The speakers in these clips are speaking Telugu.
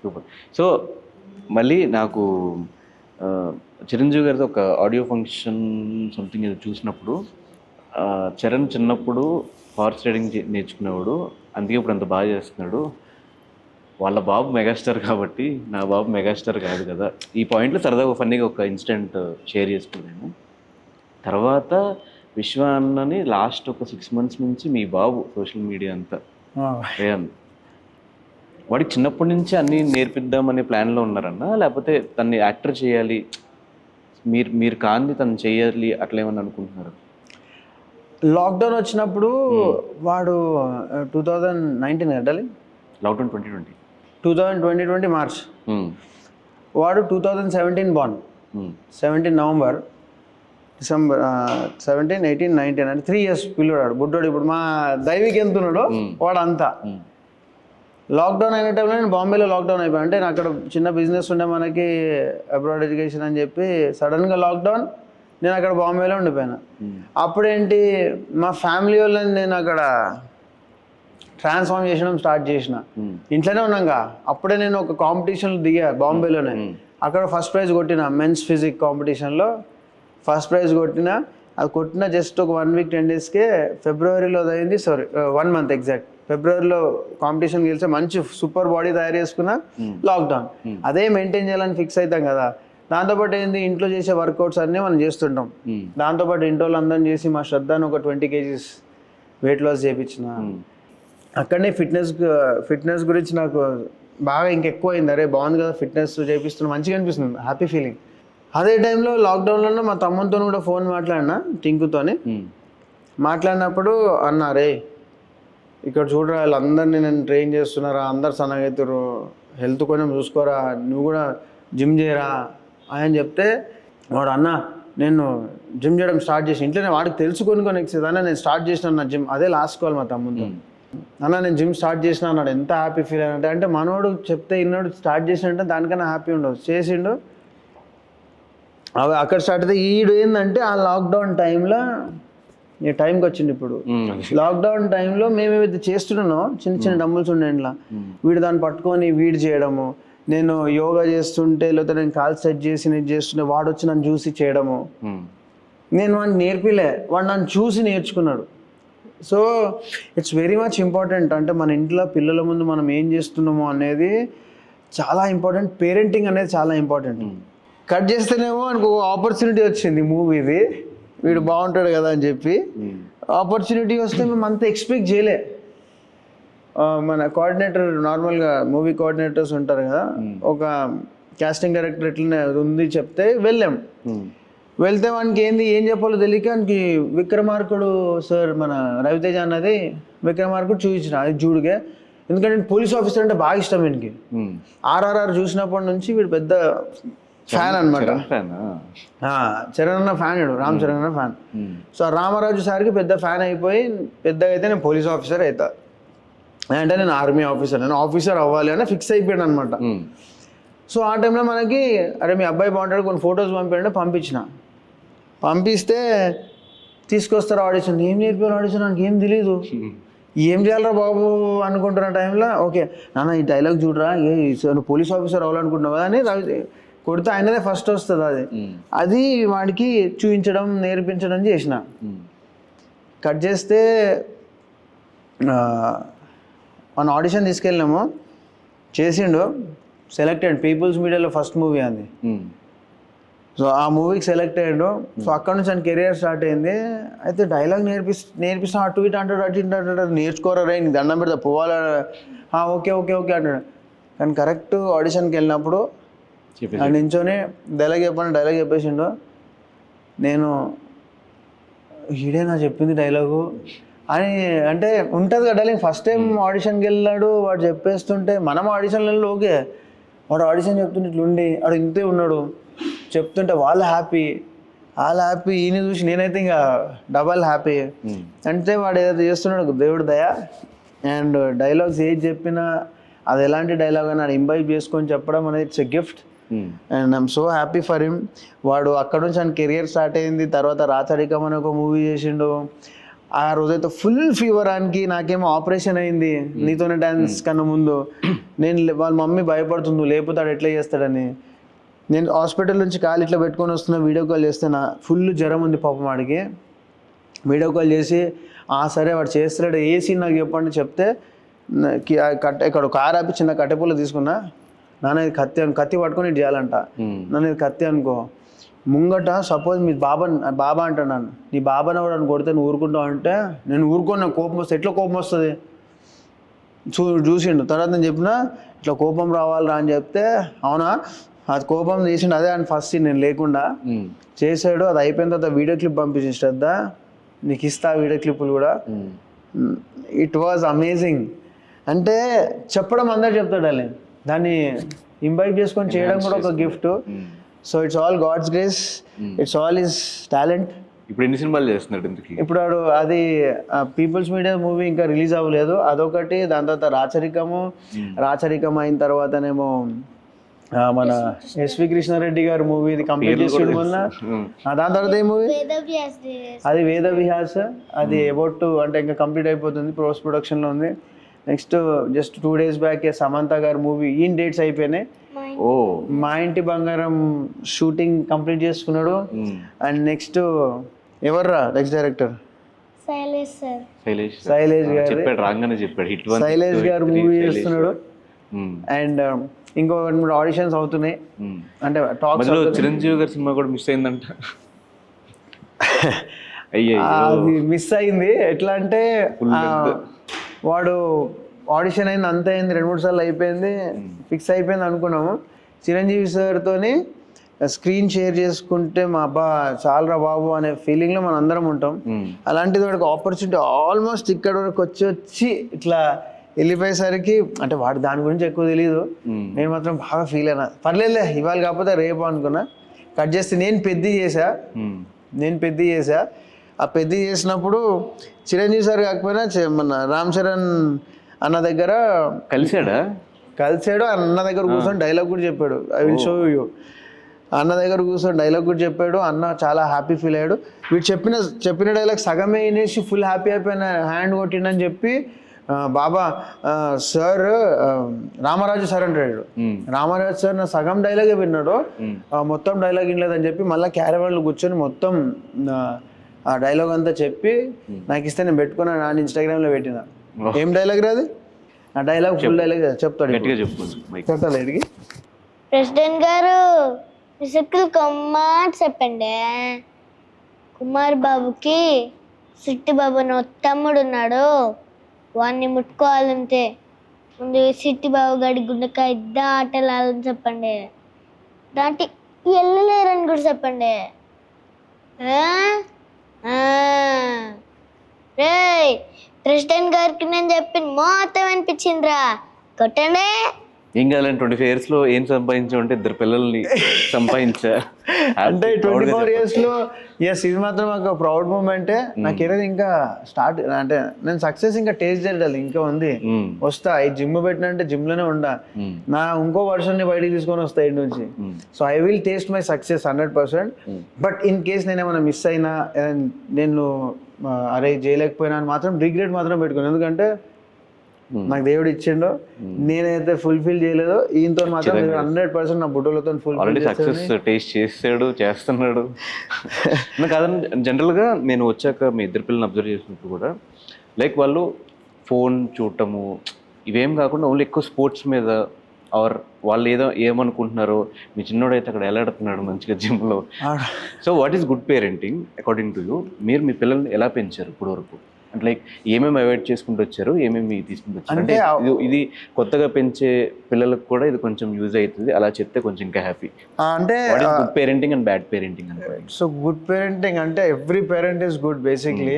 సూపర్. సో మళ్ళీ నాకు చిరంజీవి గారితో ఒక ఆడియో ఫంక్షన్ సంథింగ్ ఏదో చూసినప్పుడు చరణ్ చిన్నప్పుడు హార్స్ రైడింగ్ నేర్చుకునేవాడు, అందుకే ఇప్పుడు అంత బాగా చేస్తున్నాడు. వాళ్ళ బాబు మెగాస్టార్ కాబట్టి నా బాబు మెగాస్టార్ కాదు కదా. ఈ పాయింట్లో సరదాగా ఫన్నీగా ఒక ఇన్సిడెంట్ షేర్ చేసుకున్నాను. తర్వాత విశ్వ అన్నని లాస్ట్ ఒక 6 months నుంచి మీ బాబు సోషల్ మీడియా అంతా రేయన్ వాడికి చిన్నప్పటి నుంచి అన్నీ నేర్పిద్దామనే ప్లాన్లో ఉన్నారన్న, లేకపోతే తన్ని యాక్టర్ చేయాలి, మీరు కాంది తను చేయాలి అట్లా ఏమన్నా అనుకుంటున్నారు? లాక్డౌన్ వచ్చినప్పుడు వాడు 2019 కట్టాలి, లాక్డౌన్ 2020 మార్చ్. వాడు 2017 బార్న్, 17 నవంబర్, డిసెంబర్ 17, 18, 19 అంటే 3 years పిల్లవాడు బుడ్డోడు. ఇప్పుడు మా దైవికి ఎంత ఉన్నాడో వాడు అంతా. లాక్డౌన్ అయిన టైంలో నేను బాంబేలో లాక్డౌన్ అయిపోయాను. అంటే అక్కడ చిన్న బిజినెస్ ఉండే మనకి, అబ్రాడ్ ఎడ్యుకేషన్ అని చెప్పి సడన్గా లాక్డౌన్, నేను అక్కడ బాంబేలో ఉండిపోయాను. అప్పుడేంటి మా ఫ్యామిలీ వాళ్ళని నేను అక్కడ ట్రాన్స్ఫార్మ్ చేయడం స్టార్ట్ చేసిన. ఇంట్లోనే ఉన్నాగా అప్పుడే నేను ఒక కాంపిటీషన్లో దిగా బాంబేలోనే. అక్కడ ఫస్ట్ ప్రైజ్ కొట్టిన మెన్స్ ఫిజిక్ కాంపిటీషన్లో ఫస్ట్ ప్రైజ్ కొట్టిన. అది కొట్టిన జస్ట్ ఒక 1 week 10 daysకే ఫిబ్రవరిలో అయింది. Sorry 1 month exact. ఫిబ్రవరిలో కాంపిటీషన్ గెలిచే మంచి సూపర్ బాడీ తయారు చేసుకున్నా. లాక్డౌన్ అదే మెయింటైన్ చేయాలని ఫిక్స్ అవుతాం కదా. దాంతోపాటు ఏంది, ఇంట్లో చేసే వర్కౌట్స్ అన్నీ మనం చేస్తుంటాం. దాంతోపాటు ఇంట్లో అందరం చేసి మా శ్రద్ధను ఒక 20 kgs వెయిట్ లాస్ చేయించిన. అక్కడనే ఫిట్నెస్ గురించి నాకు బాగా ఇంకెక్కువ అయింది. అరే బాగుంది కదా ఫిట్నెస్ చేపిస్తున్నా, మంచిగా అనిపిస్తుంది, హ్యాపీ ఫీలింగ్. అదే టైంలో లాక్డౌన్లో మా తమ్ముతో కూడా ఫోన్ మాట్లాడినా, టింకుతోని మాట్లాడినప్పుడు అన్నారే ఇక్కడ చూడరా వీళ్ళందరినీ నేను ట్రైన్ చేస్తున్నారా, అందరు సన్నగవుతారు, హెల్త్ కొంచెం చూసుకోరా, నువ్వు కూడా జిమ్ చేయరా అని చెప్తే వాడు అన్న నేను జిమ్ చేయడం స్టార్ట్ చేసి ఇంట్లోనే వాడికి తెలుసుకొని ఎక్సైజ్ అన్న నేను స్టార్ట్ చేసిన నా జిమ్. అదే లాస్ట్ కాల్ మా తమ్ముతో, అన్న నేను జిమ్ స్టార్ట్ చేసిన అన్నాడు. ఎంత హ్యాపీ ఫీల్ అయినట్టే. అంటే మనోడు చెప్తే ఇన్నాడు స్టార్ట్ చేసినట్టే దానికన్నా హ్యాపీ ఉండదు. చేసిండు అవి అక్కడ స్టార్ట్ అయితే. ఈడు ఏంటంటే ఆ లాక్డౌన్ టైంలో ఈ టైంకి వచ్చింది. ఇప్పుడు లాక్డౌన్ టైంలో మేము ఏమైతే చేస్తున్నానో చిన్న చిన్న డంబుల్స్ ఉండే ఇంట్లో, వీడు దాన్ని పట్టుకొని వీడు చేయడము, నేను యోగా చేస్తుంటే లేకపోతే నేను కాల్ సెట్ చేసి నేను చేస్తుంటే వాడు వచ్చి నన్ను చూసి చేయడము. నేను వాడిని నేర్పిలే, వాడు నన్ను చూసి నేర్చుకున్నాడు. So it's very much important. అంటే మన ఇంట్లో పిల్లల ముందు మనం ఏం చేస్తున్నామో అనేది చాలా ఇంపార్టెంట్. పేరెంటింగ్ అనేది చాలా ఇంపార్టెంట్. కట్ చేస్తేనేమో మనకు ఆపర్చునిటీ వచ్చింది మూవీది, వీడు బాగుంటాడు కదా అని చెప్పి. ఆపర్చునిటీ వస్తే మేము అంత ఎక్స్పెక్ట్ చేయలే. మన కోఆర్డినేటర్ నార్మల్గా మూవీ కోఆర్డినేటర్స్ ఉంటారు కదా, ఒక కాస్టింగ్ డైరెక్టర్ ఎట్లనే ఉంది చెప్తే వెళ్ళాం. వెళ్తే వానికి ఏం చెప్పాలో తెలియక వానికి విక్రమార్కుడు సార్ మన రవితేజ అన్నది విక్రమార్కుడు చూపించిన. అది చూడుగా, ఎందుకంటే పోలీస్ ఆఫీసర్ అంటే బాగా ఇష్టం వీనికి. ఆర్ఆర్ఆర్ చూసినప్పటి నుంచి వీడు పెద్ద ఫ్యాన్ అనమాట. చరణ్ అన్న ఫ్యాన్, వీడు రామ్ చరణ్ అన్న ఫ్యాన్. సో రామరాజు సార్కి పెద్ద ఫ్యాన్ అయిపోయి పెద్దగా అయితే నేను పోలీస్ ఆఫీసర్ అవుతా అంటే నేను ఆర్మీ ఆఫీసర్, నేను ఆఫీసర్ అవ్వాలి అని ఫిక్స్ అయిపోయాడు అనమాట. సో ఆ టైంలో మనకి అరే మీ అబ్బాయి బాగుంటాడు కొన్ని ఫొటోస్ పంపాడంటే పంపిస్తే తీసుకొస్తారు ఆడిషన్. ఏం నేర్పారు ఆడిషన్ నాకు ఏం తెలీదు, ఏం చేయాలరా బాబు అనుకుంటున్న టైంలో ఓకే నాన్న ఈ డైలాగ్ చూడరా, నువ్వు పోలీస్ ఆఫీసర్ అవ్వాలనుకుంటున్నావు కదా అని కొడితే ఆయనదే ఫస్ట్ వస్తుంది. అది వాడికి చూపించడం నేర్పించడం చేసిన. కట్ చేస్తే మన ఆడిషన్ తీసుకెళ్ళినాము, చేసిండు, సెలెక్టెడ్. పీపుల్స్ మీడియాలో ఫస్ట్ మూవీ అది. సో ఆ మూవీకి సెలెక్ట్ అయ్యాడు. సో అక్కడ నుంచి ఆయన కెరియర్ స్టార్ట్ అయింది. అయితే డైలాగ్ నేర్పిస్తా అటు ఇటు అంటాడు నేర్చుకోరా రే నీకు దండం పెడతా పోవాలా, ఓకే ఓకే ఓకే అంటాడు. కానీ కరెక్ట్ ఆడిషన్కి వెళ్ళినప్పుడు నించొని డైలాగ్ చెప్పేసిండు. నేను ఈడేనా చెప్పింది డైలాగు అని అంటే ఉంటుంది కదా డైలాగ్. ఫస్ట్ టైం ఆడిషన్కి వెళ్ళాడు, వాడు చెప్పేస్తుంటే మనం ఆడిషన్లో వెళ్ళి ఓకే, వాడు ఆడిషన్ చెప్తుంటే ఇట్లుండి వాడు ఇంతే ఉన్నాడు చెప్తుంటే వాళ్ళు హ్యాపీ, ఈయన చూసి నేనైతే ఇంకా డబల్ హ్యాపీ. అంటే వాడు ఏదైతే చేస్తున్నాడు దేవుడు దయ. అండ్ డైలాగ్స్ ఏది చెప్పినా అది ఎలాంటి డైలాగ్ అని అది ఇంబైబ్ చేసుకొని చెప్పడం అనేది it's a gift. And I'm so happy for him. వాడు అక్కడ నుంచి ఆయన కెరియర్ స్టార్ట్ అయింది. తర్వాత రాచరికం అనే ఒక మూవీ చేసిండు. ఆ రోజైతే ఫుల్ ఫీవర్ ఆనికి, నాకేమో ఆపరేషన్ అయింది నీతోనే డ్యాన్స్ కన్నా ముందు. వాళ్ళ మమ్మీ భయపడుతుంది నువ్వు లేపుతాడు ఎట్లా చేస్తాడని. నేను హాస్పిటల్ నుంచి కాలు ఇట్లా పెట్టుకొని వస్తున్నా, వీడియో కాల్ చేస్తే నా ఫుల్ జ్వరం ఉంది పాపం వాడికి. వీడియో కాల్ చేసి సరే వాడు చేస్తాడు ఏ సీన్ నాకు చెప్పండి చెప్తే ఇక్కడ కారు ఆపి చిన్న కట్టెపుల్ల తీసుకున్నా, నాన్న ఇది కత్తి పట్టుకొని ఇటు చేయాలంట. నన్ను ఇది కత్తి అనుకో, ముంగట సపోజ్ మీ బాబా అంటున్నాను, నీ బాబాని కూడా నన్ను కొడితే నువ్వు ఊరుకుంటావు అంటే నేను ఊరుకోను, నాకు కోపం వస్తుంది. ఎట్లా కోపం వస్తుంది చూసిండు. తర్వాత నేను చెప్పిన ఇట్లా కోపం రావాలిరా అని చెప్తే అవునా అది కోపం చేసిండు. అదే అని ఫస్ట్ నేను లేకుండా చేసాడు. అది అయిపోయిన తర్వాత వీడియో క్లిప్ పంపించి శ్రద్ధ నీకు ఇస్తా వీడియో క్లిప్పులు కూడా. It was amazing. అంటే చెప్పడం అందరు చెప్తాడు అని, దాన్ని ఇంబైట్ చేసుకొని చేయడం కూడా ఒక gift. So it's all God's grace, it's all his talent. ఇప్పుడు ఎన్ని సినిమాలు చేస్తున్నాడు ఇంతకీ? ఇప్పుడు అది పీపుల్స్ మీడియా మూవీ ఇంకా రిలీజ్ అవ్వలేదు, అదొకటి. దాని తర్వాత రాచరికం అయిన తర్వాతనేమో మన ఎస్వి కృష్ణారెడ్డి గారు మూవీ ఇది కంప్లీట్ చేసుకోవడం వల్ల. దాని తర్వాత ఏ మూవీ అది వేద విహాస్, అది అబౌట్ అంటే ఇంకా కంప్లీట్ అయిపోతుంది, పోస్ట్ ప్రొడక్షన్లో ఉంది. Next just 2 days back Samantha గారు మూవీ ఈయన డేట్స్ అయిపోయినాయి. మా ఇంటి బంగారం షూటింగ్ కంప్లీట్ చేసుకున్నాడు. అండ్ నెక్స్ట్ ఎవర్రా నెక్స్ట్ డైరెక్టర్ శైలేష్ గారు మూవీ చేస్తున్నాడు. అండ్ ఇంకో 2 ఆడిషన్స్ అవుతున్నాయి. అంటే టాక్స్ చిరంజీవి గారి సినిమా కూడా మిస్ అయిందంట. అది మిస్ అయింది. ఎట్లా అంటే వాడు ఆడిషన్ అయింది, అంత అయింది, 2-3 సార్లు అయిపోయింది, ఫిక్స్ అయిపోయింది అనుకున్నాము. చిరంజీవి సార్తోని స్క్రీన్ షేర్ చేసుకుంటే మా అబ్బా చాలరా బాబు అనే ఫీలింగ్లో మనం అందరం ఉంటాం. అలాంటిది వాడికి ఆపర్చునిటీ ఆల్మోస్ట్ ఇక్కడ వరకు వచ్చి ఇట్లా వెళ్ళిపోయేసరికి, అంటే వాడు దాని గురించి ఎక్కువ తెలియదు, నేను మాత్రం బాగా ఫీల్ అయినా. పర్లేదులే ఇవాళ కాకపోతే రేపు అనుకున్నా. కట్ చేస్తే నేను పెద్ద చేసా. ఆ పెద్ద చేసినప్పుడు చిరంజీవి సార్ కాకపోయినా మన రామ్ చరణ్ అన్న దగ్గర కలిసాడు. అన్న దగ్గర కూర్చొని డైలాగ్ కూడా చెప్పాడు, ఐ విల్ షో యూ. అన్న దగ్గర కూర్చొని డైలాగ్ కూడా చెప్పాడు. అన్న చాలా హ్యాపీ ఫీల్ అయ్యాడు. వీడు చెప్పిన డైలాగ్ సగమే వినేసి ఫుల్ హ్యాపీ అయిపోయిన, హ్యాండ్ కొట్టిండని చెప్పి బాబా సార్ రామరాజు సార్ అంటాడు. రామరాజు సార్ నా సగం డైలాగే విన్నాడు, మొత్తం డైలాగ్ వినలేదని చెప్పి మళ్ళీ క్యారవాన్లో కూర్చొని మొత్తం ఆ డైలాగ్ అంతా చెప్పి నాకు ఇస్తే నేను పెట్టుకున్నా, నా ఇన్స్టాగ్రామ్లో పెట్టిన. ఏం డైలాగ్ రాదు ఆ డైలాగ్, ఫుల్ డైలాగ్ చెప్తాడు. చెప్తాను ఎడికి ప్రెసిడెంట్ గారు రిసర్కిల్ కమ్మాట చెప్పండి. కుమార్ బాబుకి సిట్టి బాబు అని తమ్ముడు ఉన్నాడు, వాడిని ముట్టుకోవాలంటే ముందు సిట్టి బాబు గడి గుండెకాయ ఆటలాలని చెప్పండి. దాంట్లో వెళ్ళలేరని కూడా చెప్పండి. రే ప్రెసిడెంట్ గారికి నేను చెప్పిన మొత్తం అనిపించిందిరా, కొట్టండి. ఏం కావాలంటే 25 years లో ఏం సంపాదించా అంటే 2 పిల్లల్ని సంపాదించా. అంటే 24 years లో ఎస్, ఇది మాత్రం ఒక ప్రౌడ్ మూమెంటే. నాకు ఏదైనా ఇంకా స్టార్ట్ అంటే నేను సక్సెస్ ఇంకా టేస్ట్ చేయాలి, ఇంకా ఉంది. వస్తా ఈ జిమ్ పెట్టినంటే జిమ్ లోనే ఉండా, నా ఇంకో వర్షన్ ని బయటికి తీసుకొని వస్తా ఇంటి నుంచి. So I will taste my success 100%. But in case నేను ఏమైనా మిస్ అయినా, నేను అరే చేయలేకపోయినా అని మాత్రం రిగ్రెట్ మాత్రం పెట్టుకున్నాను. ఎందుకంటే నాకు దేవుడు ఇచ్చిండో, నేనైతే ఫుల్ఫిల్ చేయలేదో, ఈయనతో మాత్రం 100% నా బుడ్డలతో ఫుల్ఫిల్ సక్సెస్ టేస్ట్ చేస్తున్నాడు. కాదండి, జనరల్గా నేను వచ్చాక మీ 2 పిల్లల్ని అబ్జర్వ్ చేసినప్పుడు కూడా లైక్ వాళ్ళు ఫోన్ చూడటము ఇవేం కాకుండా ఓన్లీ ఎక్కువ స్పోర్ట్స్ మీద, ఆర్ వాళ్ళు ఏమనుకుంటున్నారో, మీ చిన్నోడైతే అక్కడ ఎలాడుతున్నాడు మంచిగా జిమ్లో. So what is good parenting according to you? మీరు మీ పిల్లల్ని ఎలా పెంచారు ఇప్పుడు వరకు? అంటే లైక్ ఏమేమి అవాయిడ్ చేసుకుంటూ వచ్చారు, ఏమేమి తీసుకుంటూ వచ్చారు? అంటే ఇది కొత్తగా పెంచే పిల్లలకు కూడా ఇది కొంచెం యూజ్ అవుతుంది, అలా చెప్తే కొంచెం ఇంకా హ్యాపీ. అంటే good parenting and bad parenting అంటే. సో గుడ్ పేరెంటింగ్ అంటే every parent is good basically.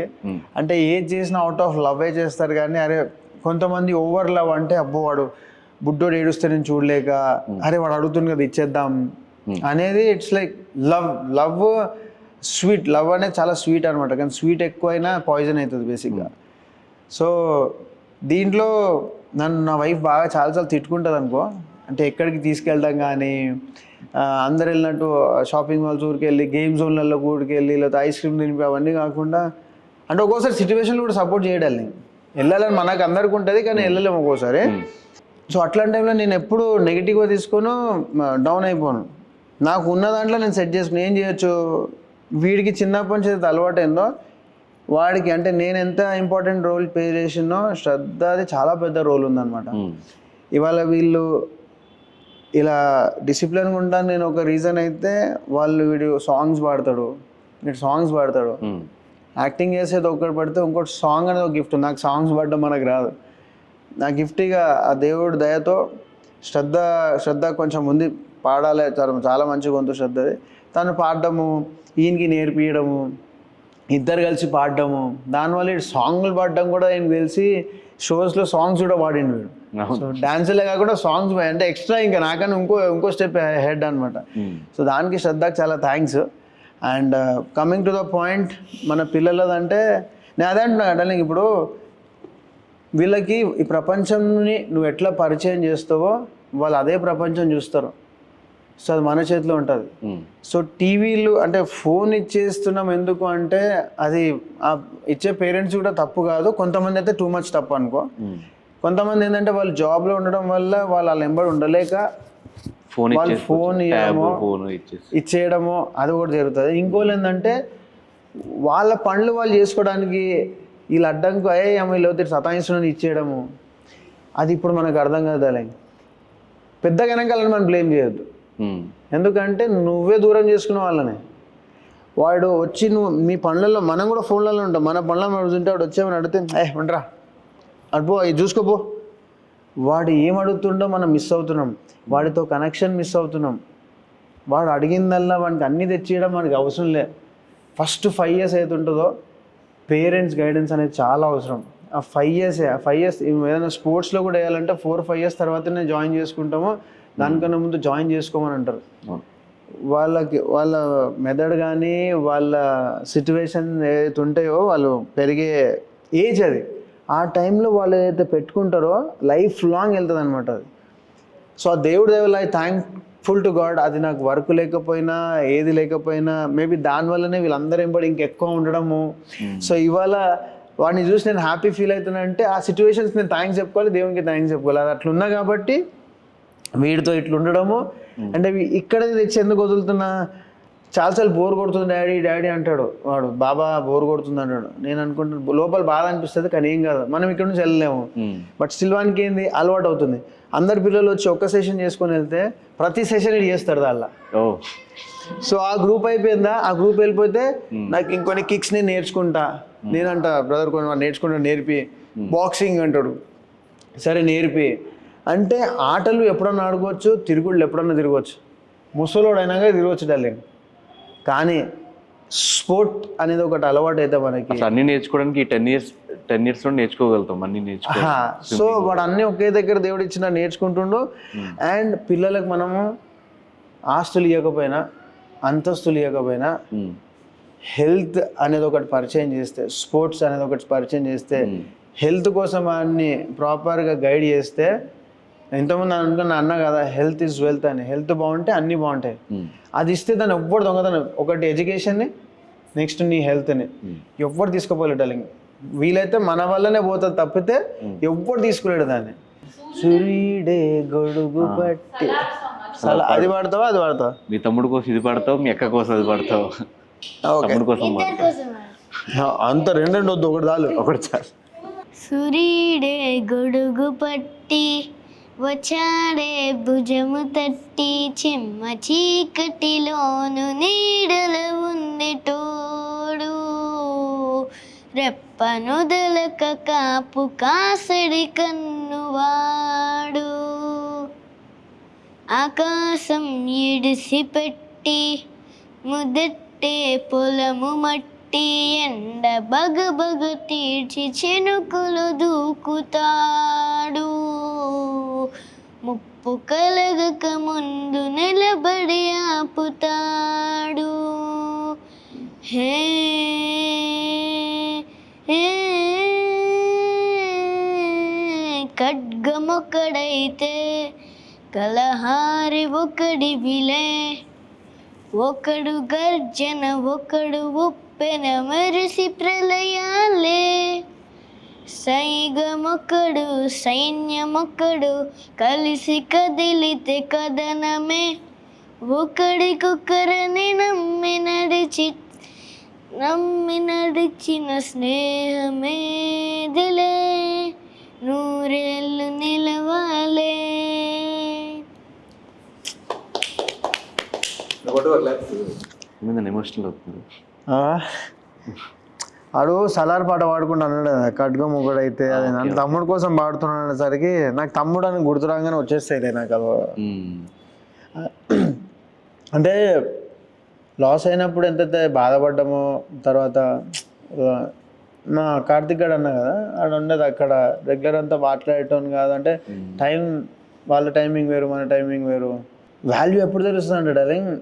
అంటే ఏది చేసినా అవుట్ ఆఫ్ లవ్ చేస్తారు. కానీ అరే కొంతమంది ఓవర్ లవ్ అంటే అబ్బో వాడు బుడ్డోడు ఏడుస్తే నేను చూడలేక, అరే వాడు అడుగుతుంది కదా ఇచ్చేద్దాం అనేది. It's like love sweet, love అనేది చాలా స్వీట్ అనమాట. కానీ స్వీట్ ఎక్కువైనా పాయిజన్ అవుతుంది బేసిక్గా. సో దీంట్లో నా వైఫ్ బాగా చాలాసార్లు తిట్టుకుంటుంది అనుకో. అంటే ఎక్కడికి తీసుకెళ్తాం కానీ, అందరు వెళ్ళినట్టు షాపింగ్ మాల్స్ ఊరికి వెళ్ళి, గేమ్ జోన్లలో ఊరికి వెళ్ళి, లేకపోతే ఐస్ క్రీమ్ తినిపి అవన్నీ కాకుండా అంటే ఒక్కోసారి సిచ్యువేషన్ కూడా సపోర్ట్ చేయడాలి, వెళ్ళాలని మనకు అందరికి ఉంటుంది కానీ వెళ్ళలేము ఒక్కోసారి. సో అట్లాంటి టైంలో నేను ఎప్పుడు నెగిటివ్గా తీసుకొని డౌన్ అయిపోను. నాకు ఉన్న దాంట్లో నేను సెట్ చేసుకుని ఏం చేయొచ్చు, వీడికి చిన్నప్పటి నుంచి అయితే అలవాటు అయిందో వాడికి, అంటే నేను ఎంత ఇంపార్టెంట్ రోల్ ప్లే చేసినో శ్రద్ధది చాలా పెద్ద రోల్ ఉందన్నమాట. ఇవాళ వీళ్ళు ఇలా డిసిప్లిన్గా ఉంటాను నేను ఒక రీజన్ అయితే, వీడు సాంగ్స్ పాడతాడు, యాక్టింగ్ చేసేది ఒకటి పడితే ఇంకోటి సాంగ్ అనేది ఒక గిఫ్ట్. నాకు సాంగ్స్ పాడడం మనకు రాదు, నా గిఫ్ట్ ఇక ఆ దేవుడి దయతో శ్రద్ధ కొంచెం ఉంది, పాడాలి, చాలా మంచిగా గొంతు శ్రద్ధది. తను పాడడము, ఈయనకి నేర్పించడము, ఇద్దరు కలిసి పాడడము, దానివల్ల సాంగ్లు పాడడం కూడా ఈయనకి తెలిసి షోస్లో సాంగ్స్ కూడా పాడిండు వీడు. సో డాన్సులే కాకుండా సాంగ్స్ అంటే ఎక్స్ట్రా ఇంకా నాకన్నా ఇంకో స్టెప్ హెడ్ అనమాట. సో దానికి శ్రద్ధకి చాలా thanks. And coming to the point, మన పిల్లలదంటే నేను అదే అంటున్నా అంటే ఇప్పుడు వీళ్ళకి ఈ ప్రపంచంని నువ్వు ఎట్లా పరిచయం చేస్తావో వాళ్ళు అదే ప్రపంచం చూస్తారు. సో అది మన చేతిలో ఉంటుంది. సో టీవీలు అంటే ఫోన్ ఇచ్చేస్తున్నాం ఎందుకు అంటే అది ఇచ్చే పేరెంట్స్ కూడా తప్పు కాదు, కొంతమంది అయితే టూ మచ్ తప్పు అనుకో. కొంతమంది ఏంటంటే వాళ్ళు జాబ్లో ఉండడం వల్ల వాళ్ళ ఎంబడి ఉండలేక వాళ్ళు ఫోన్ ఇచ్చేయడమో అది కూడా జరుగుతుంది. ఇంకోళ్ళు ఏంటంటే వాళ్ళ పనులు వాళ్ళు చేసుకోవడానికి వీళ్ళు అడ్డంకు వీళ్ళు సతాయిస్తున్నాను ఇచ్చేయడము, అది ఇప్పుడు మనకు అర్థం కాదు. అలాగే పెద్దగా వెనకాలని మనం బ్లేమ్ చేయొద్దు, ఎందుకంటే నువ్వే దూరం చేసుకున్న వాళ్ళనే. వాడు వచ్చి మీ పనులలో, మనం కూడా ఫోన్లలో ఉంటాం, మన పనులలో అడుగుతుంటే వాడు వచ్చేమని అడిగితే ఉండరా అడుపో ఇది చూసుకోపో, వాడు ఏం అడుగుతుండో మనం మిస్ అవుతున్నాం, వాడితో కనెక్షన్ మిస్ అవుతున్నాం. వాడు అడిగిందల్లా వాడికి అన్నీ తెచ్చియడం మనకి అవసరం లే. ఫస్ట్ 5 years అవుతుంటుందో పేరెంట్స్ గైడెన్స్ అనేది చాలా అవసరం. ఆ 5 years ఏదైనా స్పోర్ట్స్లో కూడా వేయాలంటే 4-5 years తర్వాతనే జాయిన్ చేసుకుంటామో, దానికన్నా ముందు జాయిన్ చేసుకోమని అంటారు. వాళ్ళ మెథడ్ కానీ వాళ్ళ సిచ్యువేషన్ ఏదైతే ఉంటాయో వాళ్ళు పెరిగే ఏజ్ అది, ఆ టైంలో వాళ్ళు ఏదైతే పెట్టుకుంటారో లైఫ్ లాంగ్ వెళ్తుంది అనమాట అది. సో ఆ దేవుడి దేవుళ్ళు ఐ థ్యాంక్ఫుల్ టు గాడ్. అది నాకు వర్క్ లేకపోయినా ఏది లేకపోయినా మేబీ దానివల్లనే వీళ్ళందరూ ఎంబడి ఇంకెక్కువ ఉండడము. సో ఇవాళ వాడిని చూసి నేను హ్యాపీ ఫీల్ అవుతున్నా అంటే ఆ సిచ్యువేషన్స్ నేను థ్యాంక్స్ చెప్పుకోవాలి, దేవునికి థ్యాంక్స్ చెప్పుకోవాలి. అది అట్లున్నా కాబట్టి వీడితో ఇట్లా ఉండడము. అంటే ఇక్కడ తెచ్చి ఎందుకు వదులుతున్నా, చాలాసార్లు బోర్ కొడుతుంది డాడీ అంటాడు వాడు, బాబా బోర్ కొడుతుంది అంటాడు. నేను అనుకుంటున్నాను లోపల బాధ అనిపిస్తుంది కానీ ఏం కాదు, మనం ఇక్కడ నుంచి వెళ్ళలేము. బట్ సిల్వానికి ఏంది అలవాటు అవుతుంది. అందరు పిల్లలు వచ్చి ఒక్క సెషన్ చేసుకొని వెళ్తే ప్రతి సెషన్ ఇది చేస్తాడు దానిలో. సో ఆ గ్రూప్ అయిపోయిందా, ఆ గ్రూప్ వెళ్ళిపోతే నాకు ఇంకొన్ని కిక్స్ నేను నేర్చుకుంటా, నేనంట బ్రదర్ కొన్ని నేర్చుకుంటా, నేర్పి బాక్సింగ్ అంటాడు, సరే నేర్పి అంటే ఆటలు ఎప్పుడన్నా ఆడుకోవచ్చు, తిరుగుళ్ళు ఎప్పుడన్నా తిరగవచ్చు, ముసలోడు అయినాక తిరగవచ్చు డార్లింగ్. కానీ స్పోర్ట్ అనేది ఒకటి అలవాటు అయితే మనకి అన్ని నేర్చుకోవడానికి 10 years లో నేర్చుకోగలుగుతాం అన్ని నేర్చుకో. సో వాడు అన్ని ఒకే దగ్గర దేవుడు ఇచ్చిన నేర్చుకుంటుండు. అండ్ పిల్లలకు మనము ఆస్తులు ఇవ్వకపోయినా అంతస్తులు ఇవ్వకపోయినా హెల్త్ అనేది ఒకటి పరిచయం చేస్తే, స్పోర్ట్స్ అనేది ఒకటి పరిచయం చేస్తే, హెల్త్ కోసం అన్ని ప్రాపర్గా గైడ్ చేస్తే, ఇంతకుముందు అనుకున్న అన్న కదా హెల్త్ ఈజ్ వెల్త్ అని, హెల్త్ బాగుంటే అన్నీ బాగుంటాయి. అది ఇస్తే దాన్ని ఎవ్వరు దొంగతనం, ఒకటి ఎడ్యుకేషన్ని, నెక్స్ట్ నీ హెల్త్ని ఎవ్వరు తీసుకోపోలేడు డార్లింగ్. వీలైతే మన వల్లనే పోతుంది తప్పితే ఎవ్వరు తీసుకులేడు దాన్ని. సూర్యుడే గొడుగు పట్టి అది పాడతావా అది పాడతావా? మీ తమ్ముడు కోసం ఇది పాడతావు, మీ అక్క కోసం అది పాడతావు, తమ్ముడు కోసం అంత రెండు వద్దు, ఒకటి చాలు, ఒకటి చాలు. సూర్యుడే గొడుగు పట్టి వచ్చాడే భుజము తట్టి, చెమ్మ చీకటిలోను నీడల ఉంది తోడు, రెప్పనుదలక కాపు కాసడి కన్నువాడు, ఆకాశం ఇడిసిపెట్టి ముదట్టే పొలము మట్టి, ఎండ బగబగ తీర్చి చెనుకులు దూకుతాడు, ముప్పు కలగక ముందు నిలబడి ఆపుతాడు. హే ఖడ్గమొకడైతే కలహారి ఒకడివిలే, ఒకడు గర్జన ఒకడు ఉప్పు పెనమరిసి ప్రళయాలే సైగమొక్కడు సైన్యమొక్కడు కలిసి కదిలితే కథనమే ఒకడికొక్కరని నమ్మి నడిచిన స్నేహమేదిలే నూరేళ్ళు నిలవాలే. ఎమోషనల్ అవుతుంది. ఆడు సలార్ పాట పాడుకుంటూ అన్నాడు కదా, ఖడ్గం ఒకడైతే అది అంటే తమ్ముడు కోసం పాడుతున్నాడు అనేసరికి నాకు తమ్ముడు అని గుర్తురాగానే వచ్చేస్తాయిలే నాకు అది. అంటే లాస్ అయినప్పుడు ఎంతైతే బాధపడ్డామో, తర్వాత మా కార్తిక్ గడు అన్నా కదా, ఆడ ఉండదు అక్కడ రెగ్యులర్ అంతా మాట్లాడేటోని కాదు. అంటే టైం, వాళ్ళ టైమింగ్ వేరు, మన టైమింగ్ వేరు. వాల్యూ ఎప్పుడు తెలుస్తుంది అంటే డార్లింగ్,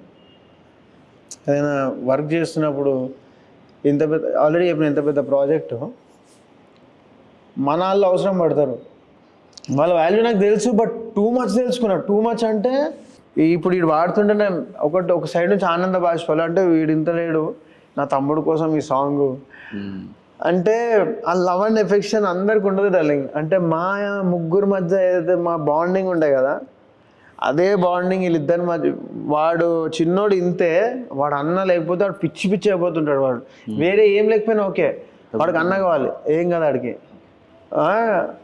ఏదైనా వర్క్ చేస్తున్నప్పుడు ఇంత పెద్ద, ఆల్రెడీ చెప్పిన ఇంత పెద్ద ప్రాజెక్టు మన వాళ్ళు అవసరం పడతారు, వాళ్ళ వాల్యూ నాకు తెలుసు. బట్ టూ మచ్ తెలుసుకున్నా. టూ మచ్ అంటే ఇప్పుడు వీడు వాడుతుంటేనే ఒక సైడ్ నుంచి ఆనంద బాష్పాలు, అంటే వీడు ఇంత లేడు నా తమ్ముడు కోసం ఈ సాంగ్ అంటే ఆ లవ్ అండ్ ఎఫెక్షన్ అందరికి ఉండదు డార్లింగ్. అంటే మా ముగ్గురు మధ్య ఏదైతే మా బాండింగ్ ఉండే కదా, అదే బాండింగ్ వీళ్ళిద్దరి మధ్య. వాడు చిన్నోడు ఇంతే, వాడు అన్న లేకపోతే వాడు పిచ్చి పిచ్చి అయిపోతుంటాడు. వాడు వేరే ఏం లేకపోయినా ఓకే, వాడికి అన్న కావాలి, ఏం కదా వాడికి,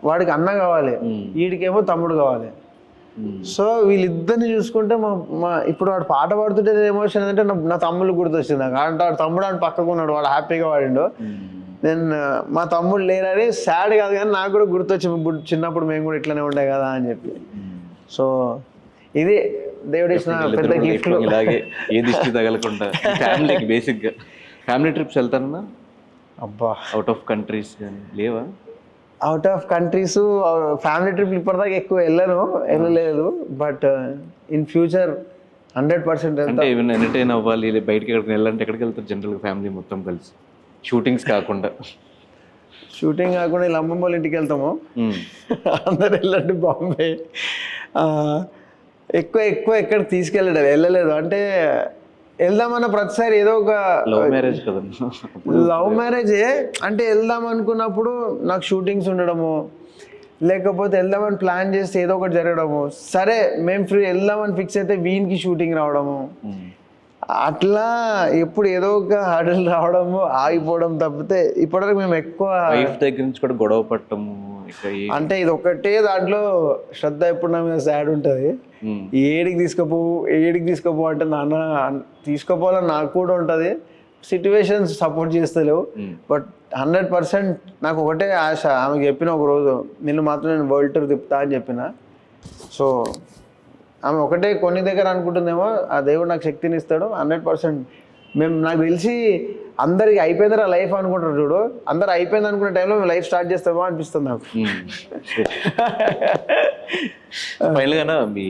వాడికి అన్న కావాలి, వీడికేమో తమ్ముడు కావాలి. సో వీళ్ళిద్దరిని చూసుకుంటే మా ఇప్పుడు వాడు పాట పాడుతుంటే ఎమోషన్ ఏంటంటే నా తమ్ముళ్ళు గుర్తొచ్చింది నాకు. అంటే వాడు తమ్ముడు అని పక్కకు ఉన్నాడు, వాడు హ్యాపీగా వాడిండు, నేను మా తమ్ముడు లేరని సాడ్ కాదు, కానీ నాకు కూడా గుర్తొచ్చి చిన్నప్పుడు మేము కూడా ఇట్లనే ఉండే కదా అని చెప్పి. సో ఇది దేవుడు ఇచ్చిన పెద్ద గిఫ్ట్. ఇలాగే ఏ దిష్టి తగలకుండా ఫ్యామిలీకి బేసిక్గా ఫ్యామిలీ ట్రిప్స్ వెళ్తానన్నా? అబ్బా, అవుట్ ఆఫ్ కంట్రీస్ కానీ లేవా? Out of countries family trip ఇప్పటిదాకా ఎక్కువ వెళ్ళలేదు. బట్ ఇన్ ఫ్యూచర్ 100% అంటే ఏమైనా ఎంటర్టైన్ అవ్వాలి, బయటకి ఎక్కడికి వెళ్ళాలంటే ఎక్కడికి వెళ్తారు జనరల్గా ఫ్యామిలీ మొత్తం కలిసి? షూటింగ్స్ కాకుండా ఇలా అమ్మమ్మ వాళ్ళ ఇంటికి వెళ్తాము అందరు వెళ్ళండి బాంబే. ఎక్కువ ఎక్కడికి వెళ్ళలేదు. అంటే వెళ్దామన్న ప్రతిసారి ఏదో ఒక లవ్ మ్యారేజ్ కదన్నా. లవ్ మ్యారేజే అంటే వెళ్దాం అనుకున్నప్పుడు నాకు షూటింగ్స్ ఉండడము, లేకపోతే వెళ్దామని ప్లాన్ చేస్తే ఏదో ఒకటి జరగడము, సరే మేము ఫ్రీ వెళ్దామని ఫిక్స్ అయితే వీనికి షూటింగ్ రావడము, అట్లా ఎప్పుడు ఏదో ఒక హడల్ రావడము, ఆగిపోవడం తప్పితే ఇప్పటివరకు మేము ఎక్కువ వైఫ్ దగ్గర నుంచి కూడా గొడవ పట్టము. అంటే ఇది ఒకటే దాంట్లో శ్రద్ధ ఎప్పుడు నా మీద సాడ్ ఉంటుంది. ఏడికి తీసుకోపో అంటే నాన్న తీసుకోపోవాలని నాకు కూడా ఉంటుంది, సిచ్యువేషన్స్ సపోర్ట్ చేస్తలేవు. బట్ 100% నాకు ఒకటే ఆశ, ఆమెకు చెప్పిన ఒక రోజు నిన్ను మాత్రం నేను వరల్డ్ టూర్ తిప్పుతా అని చెప్పిన. సో ఆమె ఒకటే కొన్ని దగ్గర అనుకుంటుందేమో, ఆ దేవుడు నాకు శక్తిని ఇస్తాడు. 100% నాకు తెలిసి అందరికి అయిపోయిందిరా లైఫ్ అనుకుంటారు చూడు, అందరు అయిపోయింది అనుకునే టైంలో మేము లైఫ్ స్టార్ట్ చేస్తామో అనిపిస్తుంది నాకు. ఫైనల్గా మీ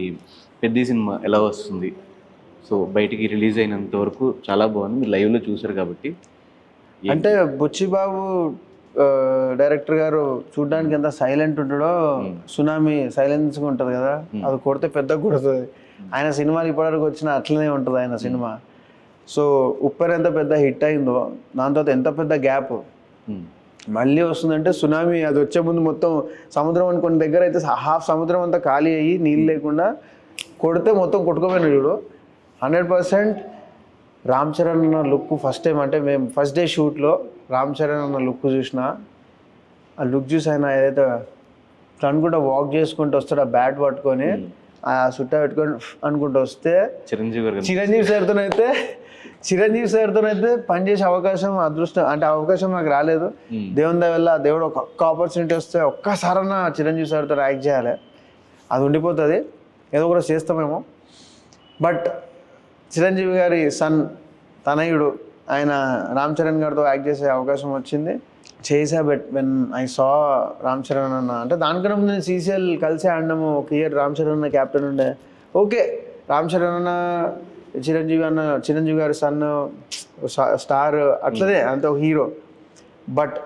పెద్ద సినిమా ఎలా వస్తుంది? సో బయటికి రిలీజ్ అయినంత వరకు చాలా బాగుంది, మీరు లైవ్లో చూసారు కాబట్టి. అంటే బుచ్చిబాబు డైరెక్టర్ గారు చూడడానికి ఎంత సైలెంట్ ఉంటాడో, సునామీ సైలెన్స్గా ఉంటుంది కదా, అది కొడితే పెద్ద కొడుతుంది. ఆయన సినిమాలు ఇప్పటివరకు వచ్చిన అట్లనే ఉంటుంది ఆయన సినిమా. సో ఉప్పర్ ఎంత పెద్ద హిట్ అయిందో, దాని తర్వాత ఎంత పెద్ద గ్యాప్ మళ్ళీ వస్తుందంటే సునామీ. అది వచ్చే ముందు మొత్తం సముద్రం అని కొన్ని దగ్గర అయితే హాఫ్ సముద్రం అంతా ఖాళీ అయ్యి నీళ్ళు లేకుండా కొడితే మొత్తం కొట్టుకోపోయినా చూడు. 100% రామ్ చరణ్ అన్న లుక్ ఫస్ట్ టైం, అంటే మేము ఫస్ట్ డే షూట్లో రామ్ చరణ్ అన్న లుక్ చూసిన, ఆ లుక్ చూసి ఆయన ఏదైతే అనుకుంటా వాక్ చేసుకుంటూ వస్తాడు, ఆ బ్యాట్ పట్టుకొని ఆ సుట్ట పెట్టుకొని అనుకుంటూ వస్తే, చిరంజీవి సార్తోనైతే పనిచేసే అవకాశం, అదృష్టం అంటే అవకాశం నాకు రాలేదు. దేవుని దయ వల్ల దేవుడు ఒక్క ఆపర్చునిటీ వస్తే ఒక్కసారన్నా చిరంజీవి సార్తో యాక్ట్ చేయాలి, అది ఉండిపోతుంది, ఏదో కూడా చేస్తామేమో. బట్ చిరంజీవి గారి తనయుడు ఆయన రామ్ చరణ్ గారితో యాక్ట్ చేసే అవకాశం వచ్చింది, చేసా. But when I saw Ram Charan అన్న, అంటే దానికన్నా ముందు నేను CCL కలిసి ఆడినాము ఒక ఇయర్. రామ్ చరణ్ అన్న క్యాప్టెన్ ఉండే, ఓకే. రామ్ చరణ్ అన్న చిరంజీవి గారి సన్ స్టార్ అట్లనే అంత ఒక హీరో. బట్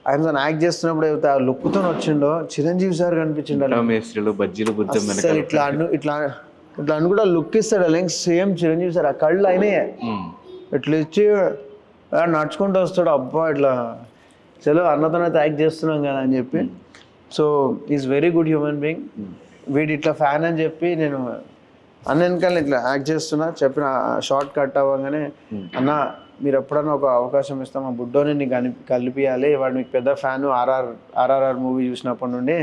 ఆయన తను యాక్ట్ చేస్తున్నప్పుడు అయితే ఆ లుక్తో వచ్చిండో చిరంజీవి సార్ కనిపించిండు. ఇట్లా అని కూడా లుక్ ఇస్తాడు, సేమ్ చిరంజీవి సార్. ఆ కళ్ళు అయినాయి ఇట్లా ఇచ్చి నడుచుకుంటూ వస్తాడు, అబ్బా ఇట్లా చలో అన్నతోనైతే యాక్ట్ చేస్తున్నాం కదా అని చెప్పి. So is very good human being. వీడు ఇట్లా ఫ్యాన్ అని చెప్పి నేను అన్న వెనకాల ఇట్లా యాక్ట్ చేస్తున్నా, చెప్పిన షార్ట్ కట్ అవ్వగానే అన్న మీరు ఎప్పుడన్నా ఒక అవకాశం ఇస్తాం, మా బుడ్డోని నీకు కలిపియాలి, వాడు మీకు పెద్ద ఫ్యాన్, ఆర్ఆర్ఆర్ మూవీ చూసినప్పటి నుండి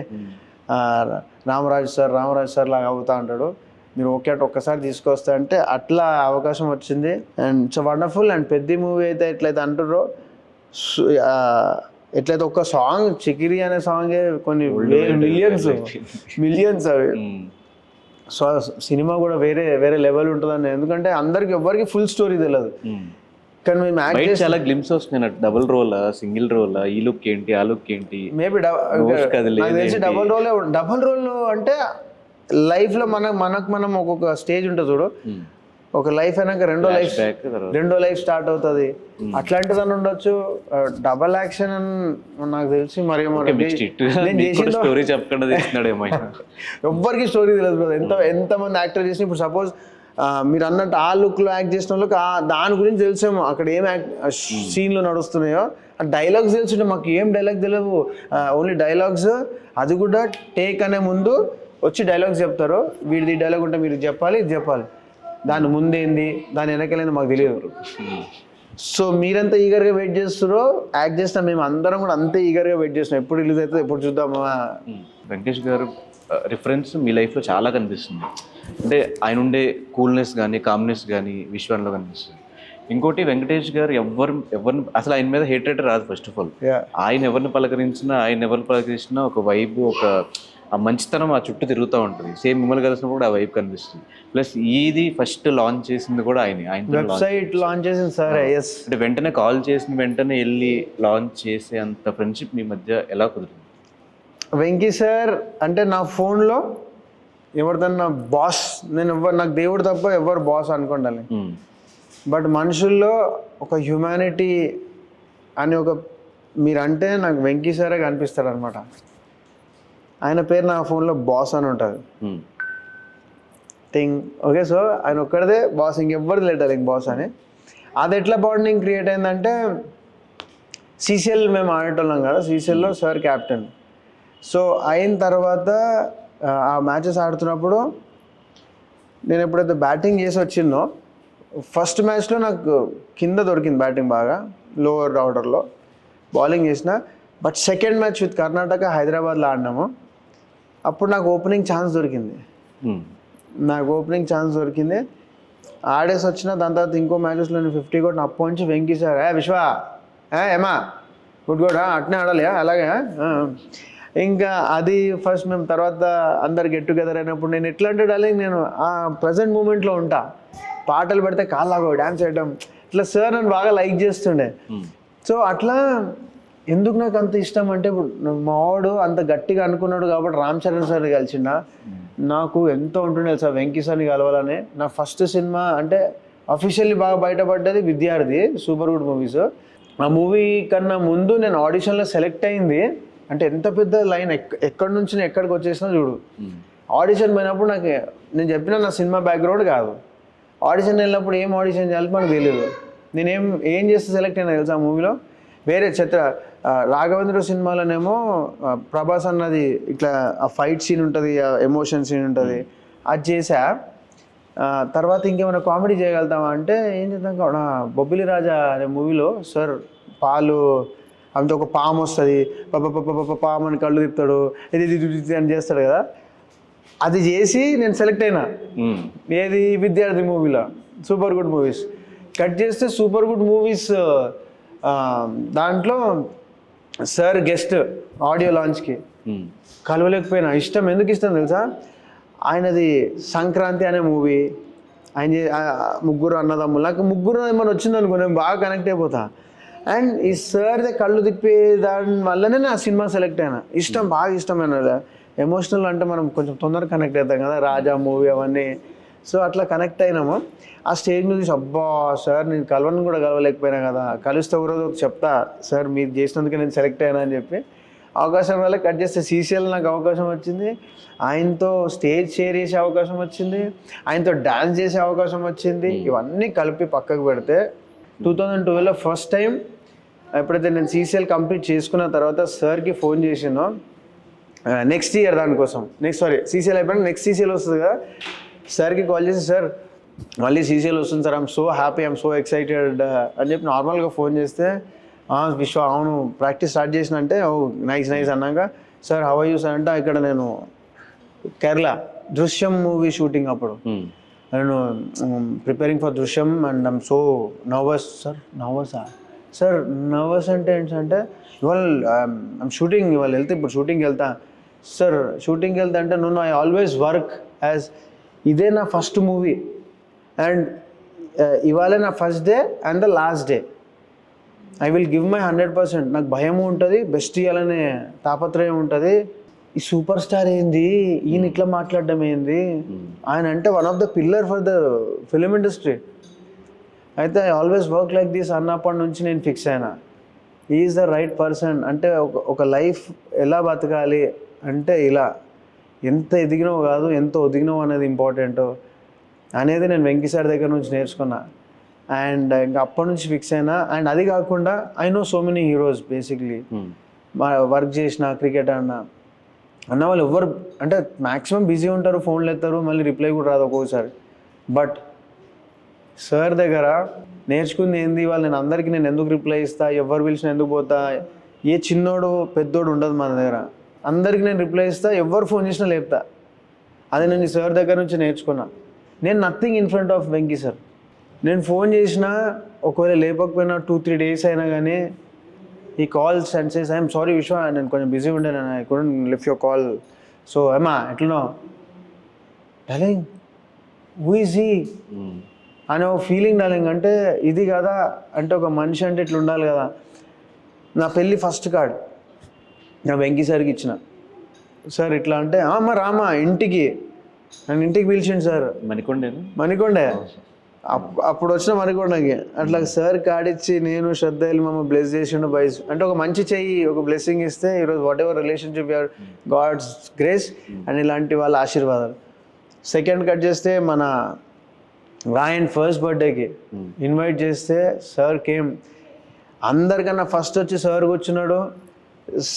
రామరాజు సార్ లాగా అవుతా ఉంటాడు, మీరు ఓకే అంటే ఒక్కసారి తీసుకొస్తా అంటే అట్లా అవకాశం వచ్చింది. And it's wonderful. అండ్ పెద్ద మూవీ అయితే ఎట్లయితే అంటారో, ఎట్లయితే ఒక సాంగ్ చికిరి అనే సాంగే కొన్ని మిలియన్స్ అవి. సో సినిమా కూడా వేరే వేరే లెవెల్ ఉంటుందని, ఎందుకంటే అందరికి ఎవ్వరికి ఫుల్ స్టోరీ తెలియదు, కానీ మేము యాక్ట్ చేసి చాలా గ్లిమ్స్ వస్తున్నాయి. డబుల్ రోలా, సింగిల్ రోలా, ఈ లుక్ ఏంటి, ఆ లుక్ ఏంటి, మేబీ తెలిసి డబుల్ రోల్ అంటే లైఫ్ లో మనం ఒక్కొక్క స్టేజ్ ఉంటుంది చూడు, ఒక లైఫ్ అయినాక రెండో లైఫ్ స్టార్ట్ అవుతుంది, అట్లాంటిదని ఉండొచ్చు. డబల్ యాక్షన్ అని నాకు తెలిసి మరి స్టోరీ చెప్పకుండా తీస్తున్నాడేమో. ఎవ్వరికి స్టోరీ తెలియదు బ్రదర్. ఎంతమంది యాక్టర్ చేసిన, ఇప్పుడు సపోజ్ మీరు అన్నట్టు ఆ లుక్లో యాక్ట్ చేసిన వాళ్ళకి దాని గురించి తెలిసేమో, అక్కడ ఏం సీన్లు నడుస్తున్నాయో ఆ డైలాగ్స్ తెలుసుంటే, మాకు ఏం డైలాగ్ తెలియదు, ఓన్లీ డైలాగ్స్. అది కూడా టేక్ అనే ముందు వచ్చి డైలాగ్స్ చెప్తారు, వీడిది డైలాగ్ ఉంటే మీరు చెప్పాలి, ఇది చెప్పాలి, దాని ముందేంది దాని వెనకలేని మాకు తెలియదు. సో మీరంతా ఈగర్గా వెయిట్ చేస్తారో యాక్ట్ చేస్తాం, మేము అందరం కూడా అంతే ఈగర్గా వెయిట్ చేస్తున్నాం, ఎప్పుడు రిలీజ్ అవుతుంది, ఎప్పుడు చూద్దామా. వెంకటేష్ గారు రిఫరెన్స్ మీ లైఫ్లో చాలా కనిపిస్తుంది. అంటే ఆయన ఉండే కూల్నెస్ కానీ కామ్నెస్ కానీ విశ్వంలో కనిపిస్తుంది. ఇంకోటి వెంకటేష్ గారు ఎవరిని అసలు ఆయన మీద హేట్ రేట్ రాదు. ఫస్ట్ ఆఫ్ ఆల్ ఆయన ఎవరిని పలకరించినా ఒక వైబ్, ఒక ఆ మంచితనం ఆ చుట్టూ తిరుగుతూ ఉంటుంది. సేమ్ మిమ్మల్ని కలిసినప్పుడు కూడా ఆ వైబ్ కనిపిస్తుంది. ప్లస్ ఇది ఫస్ట్ లాంచ్ చేసింది కూడా ఆయన వెబ్సైట్ లాంచ్ చేసింది సార్. అంటే వెంటనే కాల్ చేసిన వెంటనే వెళ్ళి లాంచ్ చేసే అంత ఫ్రెండ్షిప్ మీ మధ్య ఎలా కుదిరింది? వెంకీ సార్ అంటే నా ఫోన్లో ఎవరిదన్నా బాస్, నాకు దేవుడు తప్ప ఎవరు బాస్ అనుకోండి, బట్ మనుషుల్లో ఒక హ్యుమానిటీ అని ఒక మీరంటే నాకు వెంకీ సారే కనిపిస్తాడు అనమాట. ఆయన పేరు నా ఫోన్లో బాస్ అని ఉంటుంది థింగ్. ఓకే, సో ఆయన ఒక్కడిదే బాస్, ఇంకెవ్వరిది లెటర్ ఇంక బాస్ అని. అది ఎట్లా బాండింగ్ క్రియేట్ అయిందంటే, సీసీఎల్ మేము ఆడేటోళ్ళం కదా, సీసీఎల్లో సార్ క్యాప్టెన్. సో అయిన తర్వాత ఆ మ్యాచెస్ ఆడుతున్నప్పుడు నేను ఎప్పుడైతే బ్యాటింగ్ చేసి వచ్చిందో, ఫస్ట్ మ్యాచ్లో నాకు కింద దొరికింది బ్యాటింగ్ బాగా, లోవర్ ఆర్డర్లో బౌలింగ్ చేసిన. But second match with Karnataka హైదరాబాద్లో ఆడినాము, అప్పుడు నాకు ఓపెనింగ్ ఛాన్స్ దొరికింది. ఆడేసి వచ్చిన దాని తర్వాత ఇంకో మ్యాచెస్లో నేను 50 కొట్టిన. అప్పటి నుంచి వెంకీ సార్ విశ్వ ఏమా గుడ్ అట్నే ఆడాలి అలాగే. ఇంకా అది ఫస్ట్ మేము తర్వాత అందరు గెట్ టుగెదర్ అయినప్పుడు నేను ఎట్లా అంటే డార్లింగ్, నేను ఆ ప్రజెంట్ మూమెంట్లో ఉంటా, పాటలు పెడితే కాళ్ళగా డ్యాన్స్ చేయడం ఇట్లా సార్ నన్ను బాగా లైక్ చేస్తుండే. సో అట్లా ఎందుకు నాకు అంత ఇష్టం అంటే, ఇప్పుడు మావాడు అంత గట్టిగా అనుకున్నాడు కాబట్టి రామ్ చరణ్ సార్ని కలిసిండ, నాకు ఎంతో ఉంటుండే సార్ వెంకీ సార్ని కలవాలని. నా ఫస్ట్ సినిమా అంటే అఫీషియల్లీ బాగా బయటపడ్డది విద్యార్థి, సూపర్ గుడ్ మూవీస్. ఆ మూవీ కన్నా ముందు నేను ఆడిషన్లో సెలెక్ట్ అయింది. అంటే ఎంత పెద్ద లైన్, ఎక్కడి నుంచి నేను ఎక్కడికి వచ్చేసినా చూడు. ఆడిషన్ పోయినప్పుడు నేను చెప్పిన నా సినిమా బ్యాక్గ్రౌండ్ కాదు, ఆడిషన్ వెళ్ళినప్పుడు ఏం ఆడిషన్ చేయాలి మనకు తెలియదు. ఏం చేస్తే సెలెక్ట్ అయినా తెలుసా ఆ మూవీలో, వేరే రాఘవేంద్ర సినిమాలోనేమో ప్రభాస్ అన్నది ఇట్లా ఆ ఫైట్ సీన్ ఉంటుంది, ఎమోషన్ సీన్ ఉంటుంది, అది చేసా. తర్వాత ఇంకేమైనా కామెడీ చేయగలుగుతామా అంటే ఏం చేద్దాం, బొబ్బిలి రాజా అనే మూవీలో సార్ పాలు అంత ఒక పాము వస్తుంది, పాము అని కళ్ళు తిప్పుతాడు, ఇది అని చేస్తాడు కదా, అది చేసి నేను సెలెక్ట్ అయినా. ఏది విద్యార్థి మూవీలో, సూపర్ గుడ్ మూవీస్. కట్ చేస్తే సూపర్ గుడ్ మూవీస్ దాంట్లో సార్ గెస్ట్ ఆడియో లాంచ్కి కలవలేకపోయినా. ఇష్టం ఎందుకు ఇష్టం తెలుసా, ఆయనది సంక్రాంతి అనే మూవీ, ఆయన ముగ్గురు అన్నదమ్ములు, నాకు ముగ్గురు ఏమైనా వచ్చిందనుకో నేను బాగా కనెక్ట్ అయిపోతా. అండ్ ఈ సార్దే కళ్ళు తిప్పే దాని వల్లనే నా సినిమా సెలెక్ట్ అయినా. ఇష్టం, బాగా ఇష్టమైన ఎమోషనల్ అంటే మనం కొంచెం తొందరగా కనెక్ట్ అవుతాం కదా, రాజా మూవీ అవన్నీ. సో అట్లా కనెక్ట్ అయినాము. ఆ స్టేజ్ మీద చూసి అబ్బా సార్ నేను కలవని కూడా కలవలేకపోయినా కదా, కలిస్తే ఒకరోజు చెప్తా సార్ మీరు చేసినందుకే నేను సెలెక్ట్ అయినా అని చెప్పి. అవకాశం వల్ల కట్ చేస్తే సీసీఎల్ నాకు అవకాశం వచ్చింది, ఆయనతో స్టేజ్ షేర్ చేసే అవకాశం వచ్చింది, ఆయనతో డ్యాన్స్ చేసే అవకాశం వచ్చింది. ఇవన్నీ కలిపి పక్కకు పెడితే 2012లో ఫస్ట్ టైం ఎప్పుడైతే నేను సీసీఎల్ కంప్లీట్ చేసుకున్న తర్వాత సార్కి ఫోన్ చేసినో నెక్స్ట్ ఇయర్ దానికోసం సీసీఎల్ అయిపోయినా నెక్స్ట్ సీసీఎల్ వస్తుంది కదా, సార్కి కాల్ చేసి సార్ మళ్ళీ సీసీఎల్ వస్తుంది sir, I'm so happy, I'm so excited అని చెప్పి నార్మల్గా ఫోన్ చేస్తే విశ్వ అవును ప్రాక్టీస్ స్టార్ట్ చేసిన అంటే ఓ నైస్ అన్నాక sir how are you sir అంటే ఇక్కడ నేను కేరళ దృశ్యం మూవీ షూటింగ్ అప్పుడు నేను preparing for Drishyam and I'm so nervous sir nervous అంటే ఏంటంటే ఇవాళ షూటింగ్ ఇవాళ వెళ్తే ఇప్పుడు షూటింగ్కి వెళ్తా సార్, షూటింగ్కి వెళ్తా అంటే నన్ను ఐ ఆల్వేస్ వర్క్ యాజ్ ఇదే నా ఫస్ట్ మూవీ అండ్ ఇవాళ నా first day and the last day, I will give my 100%. నాకు భయం ఉంటుంది, బెస్ట్ ఇవ్వాలనే తాపత్రయం ఉంటుంది. ఈ సూపర్ స్టార్ ఏంది, ఈయన ఇట్లా మాట్లాడడం ఏంది, ఆయన అంటే one of the pillar for the film industry. అయితే I always work like this అన్నప్పటి నుంచి నేను ఫిక్స్ అయినా ఈజ్ ద రైట్ పర్సన్. అంటే ఒక లైఫ్ ఎలా బతకాలి అంటే ఇలా ఎంత ఎదిగినో కాదు ఎంత ఒదిగినో అనేది ఇంపార్టెంట్ అనేది నేను వెంకీ సార్ దగ్గర నుంచి నేర్చుకున్నా. అండ్ ఇంకా అప్పటి నుంచి ఫిక్స్ అయినా. అండ్ అది కాకుండా I know so many heroes basically work చేసిన క్రికెట్ అన్న వాళ్ళు ఎవరు అంటే మ్యాక్సిమం బిజీ ఉంటారు, ఫోన్లు ఎత్తారు, మళ్ళీ రిప్లై కూడా రాదు ఒక్కొక్కసారి. బట్ సార్ దగ్గర నేర్చుకుంది ఏంది, వాళ్ళు నేను అందరికీ నేను ఎందుకు రిప్లై ఇస్తా, ఎవరు పిలిచిన ఎందుకు పోతా, ఏ చిన్నోడు పెద్దోడు ఉండదు మన దగ్గర, అందరికీ నేను రిప్లై ఇస్తా, ఎవరు ఫోన్ చేసినా లేపుతా. అది నేను సార్ దగ్గర నుంచి నేర్చుకున్నా. నేను nothing in front of Venky sir. నేను ఫోన్ చేసినా ఒకవేళ లేపకపోయినా 2-3 డేస్ అయినా కానీ ఈ calls and says I'm sorry విశ్వ, నేను కొంచెం బిజీ ఉండే, నేను I couldn't lift your call, so ఏమా ఎట్లనో డార్లింగ్ హూ ఈజ్ హీ అనే ఒక ఫీలింగ్ డార్లింగ్. అంటే ఇది కదా, అంటే ఒక మనిషి అంటే ఇట్లా ఉండాలి కదా. నా పెళ్ళి ఫస్ట్ కార్డ్ నా వెంకీ సార్కి ఇచ్చిన. సార్ ఇట్లా అంటే అమ్మ రామా ఇంటికి, నన్ను ఇంటికి పిలిచిండు సార్. మణికొండే అప్పుడు వచ్చిన మణికొండకి. అట్లా సార్ కాడిచ్చి నేను శ్రద్ధ వెళ్ళి మమ్మ బ్లెస్ చేసిండు బైస్. అంటే ఒక మంచి చెయ్యి ఒక బ్లెస్సింగ్ ఇస్తే ఈరోజు whatever relationship your God's grace and ఇలాంటి వాళ్ళ ఆశీర్వాదాలు. సెకండ్ కట్ చేస్తే మన రాయన్ ఫస్ట్ బర్త్డేకి ఇన్వైట్ చేస్తే సార్ కేమ్. అందరికన్నా ఫస్ట్ వచ్చి సార్ కూర్చున్నాడు.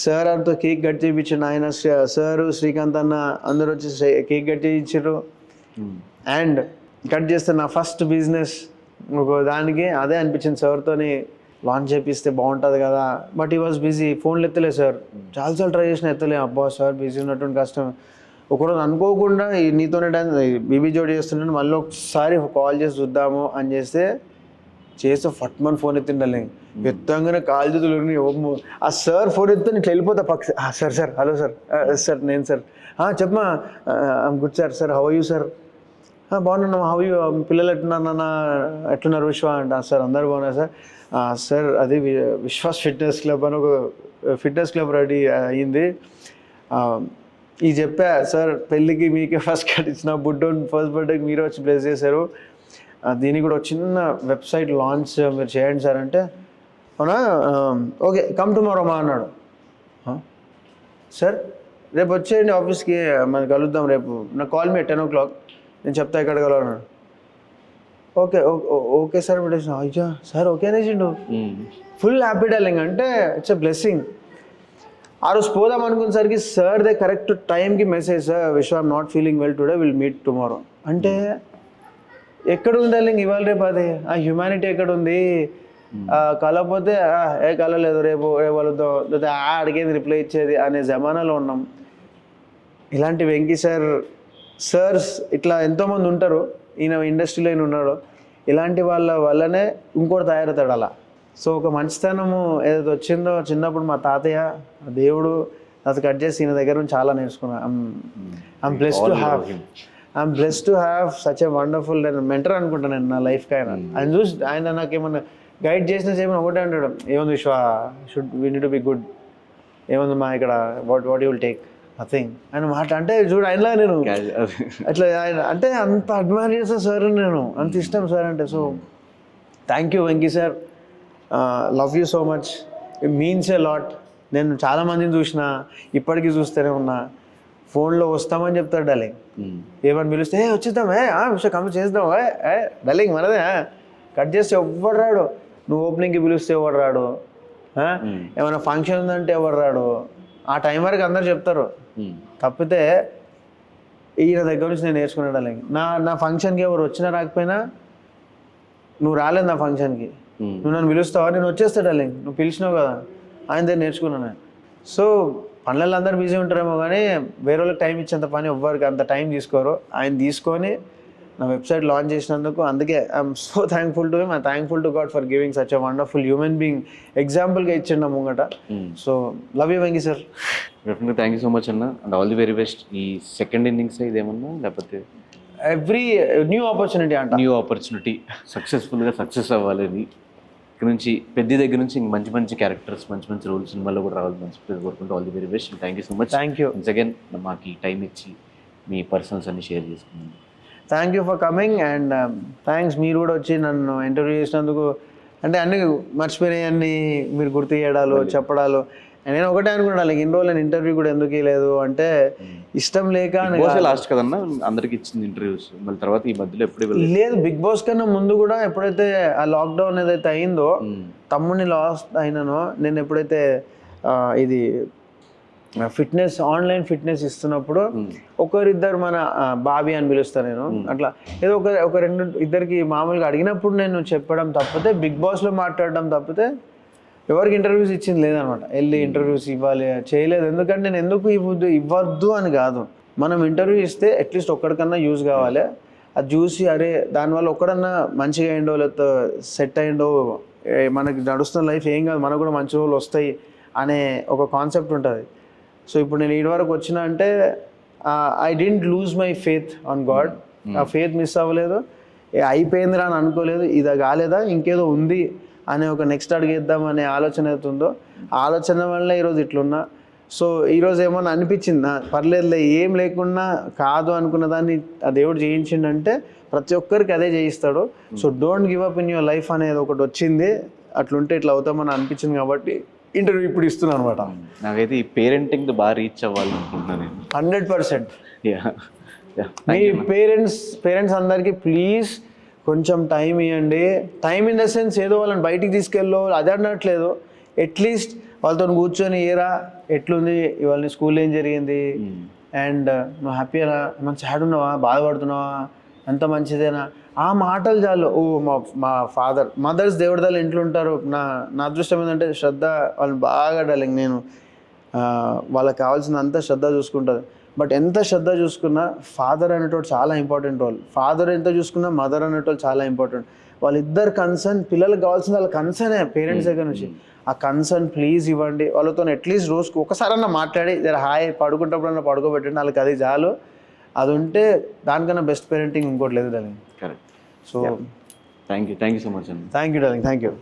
సార్ అంతా కేక్ కట్ చేయించాడు. ఆయన సారు శ్రీకాంత్ అన్న అందరు వచ్చి కేక్ కట్ చేయించారు. అండ్ కట్ చేస్తే నా ఫస్ట్ బిజినెస్ ఒక దానికి అదే అనిపించింది, సార్తోని లాంచ్ చేపిస్తే బాగుంటుంది కదా. బట్ ఈ వాజ్ బిజీ, ఫోన్లు ఎత్తలే సార్. చాలాసార్లు ట్రై చేసిన ఎత్తలే. అబ్బా సార్ బిజీ ఉన్నటువంటి కష్టం. ఒకరోజు అనుకోకుండా నీతోనే డాన్స్ బీబీ జోడి చేస్తుంటే మళ్ళీ ఒకసారి కాల్ చేసి చూద్దాము అని చేస్తే ఫట్మన్ ఫోన్ ఎత్తిండాలి. ఎత్తంగానే కాల్ చేతులు ఆ సార్ ఫోన్ ఎత్తే ఇట్లా వెళ్ళిపోతా పక్క. సార్ హలో సార్ నేను సార్ చెప్పమా good sir how you sir, బాగున్నాను హౌ యూ, పిల్లలు ఎట్లున్నారు విశ్వ అంటే సార్ అందరు బాగున్నారు సార్. అది విశ్వాస్ ఫిట్నెస్ క్లబ్ అని ఒక ఫిట్నెస్ క్లబ్ రెడీ అయ్యింది. ఇది చెప్పా సార్, పెళ్ళికి మీకే ఫస్ట్ కార్డ్ ఇచ్చిన, బుడ్డోన్ ఫస్ట్ బర్త్డేకి మీరు వచ్చి బ్లెస్ చేశారు, దీనికి కూడా ఒక చిన్న వెబ్సైట్ లాంచ్ మీరు చేయండి సార్ అంటే అవునా ఓకే కమ్ టుమారో మా అన్నాడు. సార్ రేపు వచ్చేయండి ఆఫీస్కి మనం కలుద్దాం రేపు, నాకు కాల్ మీ 10 o'clock, నేను చెప్తా ఎక్కడ కలవన్నాడు. ఓకే సార్ పెట్టేసిన. అయ్యా సార్ ఓకే అనేసిండు. Full happy darling. అంటే ఇట్స్ ఎ బ్లెస్సింగ్. ఆ రోజు పోదాం అనుకునేసరికి సార్ దే కరెక్ట్ టైంకి message, sir Vishwa I'm not feeling well today, will meet tomorrow. అంటే ఎక్కడ ఉంది డార్లింగ్ ఇవాళ రేపు, అదే ఆ హ్యుమానిటీ ఎక్కడ ఉంది. కలకపోతే కలలేదు రేపు కలుద్దాం, లేకపోతే అడిగేది రిప్లై ఇచ్చేది అనే జమానాలో ఉన్నాం. ఇలాంటి వెంకీ సార్స్ ఇట్లా ఎంతోమంది ఉంటారు, ఈయన ఇండస్ట్రీలో ఈయన ఉన్నాడు. ఇలాంటి వాళ్ళ వల్లనే ఇంకోటి తయారవుతాడు అలా. సో ఒక మంచితనము ఏదైతే వచ్చిందో చిన్నప్పుడు మా తాతయ్య దేవుడు అది కట్ చేసి ఈయన దగ్గర నుంచి చాలా నేర్చుకున్నా. I'm blessed to have such a wonderful mentor అనుకుంటాను నేను నా లైఫ్కి. ఆయన చూసి ఆయన నాకు ఏమన్నా గైడ్ చేసిన చేయమని ఒకటే అంటాడు, ఏముంది విశ్వ we need to be good, ఏముంది మా ఇక్కడ what you will take nothing ఆయన మాట. అంటే చూడు ఆయనలా నేను అట్లా ఆయన అంటే అంత అడ్మైర్ చేస్తా సార్, నేను అంత ఇష్టం సార్ అంటే. So thank you Venky sir, love you so much, it means a lot. నేను చాలామందిని చూసిన, ఇప్పటికీ చూస్తూనే ఉన్నా, ఫోన్లో వస్తామని చెప్తాడు డార్లింగ్, ఏమని పిలిస్తే వచ్చేద్దాం విషయం కంప్లీట్ చేద్దాం డార్లింగ్ మనదే, కట్ చేస్తే ఎవ్వడు రాడు. నువ్వు ఓపెనింగ్కి పిలిస్తే ఎవరు రాడు, ఏమైనా ఫంక్షన్ ఉందంటే ఎవరు రాడు, ఆ టైం వరకు అందరు చెప్తారు తప్పితే ఈయన దగ్గర నుంచి నేను నేర్చుకునే నా ఫంక్షన్కి ఎవరు వచ్చినా రాకపోయినా నువ్వు రాలేదు నా ఫంక్షన్కి, నువ్వు నన్ను పిలుస్తావా, నేను వచ్చేస్తా డార్లింగ్, నువ్వు పిలిచినావు కదా, ఆయన దగ్గర నేర్చుకున్నాను నేను. సో పనులలో అందరూ బిజీ ఉంటారేమో కానీ వేరే వాళ్ళకి టైం ఇచ్చేంత పని ఎవ్వరికి అంత టైం తీసుకోరు. ఆయన తీసుకొని నా వెబ్సైట్ లాంచ్ చేసినందుకు అందుకే I'm so thankful to him, I thankful to God for giving such a wonderful human being ఎగ్జాంపుల్గా ఇచ్చిండ ముంగట. So love you Venky sir. డెఫినెట్గా థ్యాంక్ యూ సో మచ్ అన్న, and all the very best. ఈ సెకండ్ ఇన్నింగ్స్ ఇదేమన్నా లేకపోతే ఎవ్రీ న్యూ ఆపర్చునిటీ అంట, న్యూ ఆపర్చునిటీ సక్సెస్ఫుల్గా సక్సెస్ అవ్వాలని ఇక్కడ నుంచి పెద్ద దగ్గర నుంచి ఇంక మంచి మంచి క్యారెక్టర్స్ మంచి మంచి రోల్స్ సినిమాలో కూడా రావాలి మంచి కోరుకుంటూ all the very best. Thank you so much. Thank you once again మాకు ఈ టైం ఇచ్చి మీ పర్సనల్స్ అన్ని షేర్ చేసుకున్నాను. Thank you for coming and thanks మీరు కూడా వచ్చి నన్ను ఇంటర్వ్యూ చేసినందుకు. అంటే అన్ని మర్చిపోయినాయన్ని మీరు గుర్తు చేయడాలు చెప్పడాలు. నేను ఒకటే అనుకున్నాను ఇన్ని రోజులు నేను ఇంటర్వ్యూ కూడా ఎందుకు ఇవ్వలేదు అంటే ఇష్టం లేక లాస్ట్ కదన్నా అందరికి ఇచ్చింది ఇంటర్వ్యూస్, మళ్ళీ తర్వాత ఈ మధ్యలో ఎప్పుడు లేదు. బిగ్ బాస్ కన్నా ముందు కూడా ఎప్పుడైతే ఆ లాక్డౌన్ ఏదైతే అయిందో తమ్ముడిని లాస్ట్ అయినానో, నేను ఎప్పుడైతే ఇది ఫిట్నెస్ ఆన్లైన్ ఫిట్నెస్ ఇస్తున్నప్పుడు ఒకరిద్దరు మన బాబీ అని పిలుస్తాను నేను, అట్లా ఏదో ఒక రెండు ఇద్దరికి మామూలుగా అడిగినప్పుడు నేను చెప్పడం తప్పితే బిగ్ బాస్లో మాట్లాడడం తప్పితే ఎవరికి ఇంటర్వ్యూస్ ఇచ్చింది లేదనమాట. వెళ్ళి ఇంటర్వ్యూస్ ఇవ్వాలి చేయలేదు. ఎందుకంటే నేను ఎందుకు ఇవ్వద్దు అని కాదు, మనం ఇంటర్వ్యూ ఇస్తే అట్లీస్ట్ ఒక్కడికన్నా యూజ్ కావాలి. అది చూసి అరే దానివల్ల ఒక్కడన్నా మంచిగా అయిండో లేకపోతే సెట్ అయిండో, మనకి నడుస్తున్న లైఫ్ ఏం కాదు మనకు కూడా మంచి రోజులు వస్తాయి అనే ఒక కాన్సెప్ట్ ఉంటుంది. సో ఇప్పుడు నేను ఇటు వరకు వచ్చిన అంటే I didn't lose my faith on God. ఆ ఫేత్ మిస్ అవ్వలేదు, అయిపోయిందిరా అని అనుకోలేదు, ఇది కాలేదా ఇంకేదో ఉంది అనే ఒక నెక్స్ట్ అడిగేద్దాం అనే ఆలోచన అవుతుందో ఆలోచన వల్ల ఈరోజు ఇట్లున్నా. సో ఈరోజు ఏమన్నా అనిపించింది పర్లేదులే ఏం లేకుండా కాదు అనుకున్న దాన్ని ఆ దేవుడు చేయించిండంటే ప్రతి ఒక్కరికి అదే చేయిస్తాడు. So don't give up in your life అనేది ఒకటి వచ్చింది, అట్లుంటే ఇట్లా అవుతామని అనిపించింది కాబట్టి ఇంటర్వ్యూ ఇప్పుడు ఇస్తున్నాను అనమాట. నాకైతే ఈ పేరెంటింగ్ బాగా రీచ్ అవ్వాలనుకుంటున్నాను నేను 100%. మీ పేరెంట్స్ అందరికీ ప్లీజ్ కొంచెం టైం ఇవ్వండి. టైం ఇన్ ద సెన్స్ ఏదో వాళ్ళని బయటికి తీసుకెళ్ళో అది అనట్లేదు, అట్లీస్ట్ వాళ్ళతో కూర్చొని ఏరా ఎట్లుంది ఇవాళ నీ స్కూల్లో ఏం జరిగింది అండ్ నువ్వు హ్యాపీనా మంచి సాడ్ ఉన్నావా బాధపడుతున్నావా అంత మంచిదేనా ఆ మాటలు చాలు. ఓ మా మదర్స్ దేవుడిదాలు ఇంట్లో ఉంటారు. నా అదృష్టం ఏంటంటే శ్రద్ధ వాళ్ళని బాగా డార్లింగ్ నేను వాళ్ళకి కావాల్సిన అంత శ్రద్ధ చూసుకుంటుంది. బట్ ఎంత శ్రద్ధ చూసుకున్నా ఫాదర్ అనేటోడు చాలా ఇంపార్టెంట్ రోల్. ఫాదర్ ఎంత చూసుకున్నా మదర్ అనేటోళ్ళు చాలా ఇంపార్టెంట్. వాళ్ళిద్దరు కన్సర్న్ పిల్లలకు కావాల్సిన వాళ్ళ కన్సర్నే పేరెంట్స్ దగ్గర నుంచి. ఆ కన్సర్న్ ప్లీజ్ ఇవ్వండి. వాళ్ళతో అట్లీస్ట్ రోజుకు ఒకసారన్నా మాట్లాడి జర హాయ్ పడుకుంటప్పుడన్నా పడుకోబెట్టండి, వాళ్ళకి అది చాలు. అది ఉంటే దానికన్నా బెస్ట్ పేరెంటింగ్ ఇంకోటి లేదు darling. Correct. So thank you so much అండి. Thank you darling, thank you.